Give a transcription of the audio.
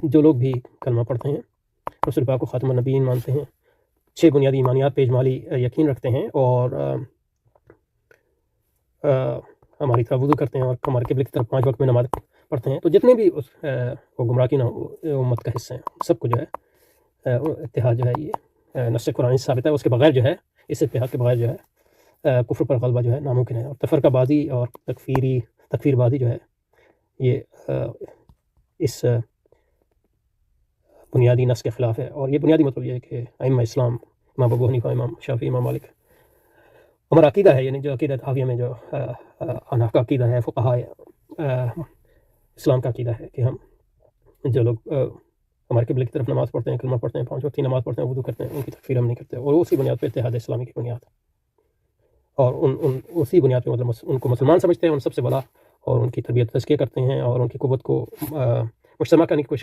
جو لوگ بھی کلمہ پڑھتے ہیں، رسول پاک کو خاتم النبیین مانتے ہیں، 6 بنیادی ایمانیات پہ اجمالی یقین رکھتے ہیں، اور ہماری طرف وضو کرتے ہیں اور ہمارے قبلے کی طرف 5 وقت میں نماز پڑھتے ہیں، تو جتنے بھی وہ گمراہ کی امت کا حصہ ہیں، سب کو جو ہے اتحاد جو ہے یہ نص قرآن سے ثابت ہے، اس کے بغیر جو ہے، اس اتحاد کے بغیر جو ہے کفر پر غلبہ جو ہے ناممکن ہے، اور تفرقہ بازی اور تکفیر بازی جو ہے یہ اس بنیادی نص کے خلاف ہے۔ اور یہ بنیادی مطلب یہ ہے کہ ائمہ اسلام، امام ابو حنیفہ، امام شافعی، امام مالک، ہمارا عقیدہ ہے، یعنی جو عقیدہ حاویہ میں جو حناف کا عقیدہ ہے، فقہاء اسلام کا عقیدہ ہے کہ ہم جو لوگ ہمارے قبلے کی طرف نماز پڑھتے ہیں، کلمہ پڑھتے ہیں، 5 وقت کی نماز پڑھتے ہیں، وضو کرتے ہیں، ان کی تکفیر ہم نہیں کرتے، اور اسی بنیاد پہ اتحاد اسلامی کی بنیاد، اور اسی بنیاد پہ مطلب ان کو مسلمان سمجھتے ہیں، ان سب سے بڑا، اور ان کی تربیت تزکیہ کرتے ہیں، اور ان کی قوت کو مجتمع کرنے کی کوشش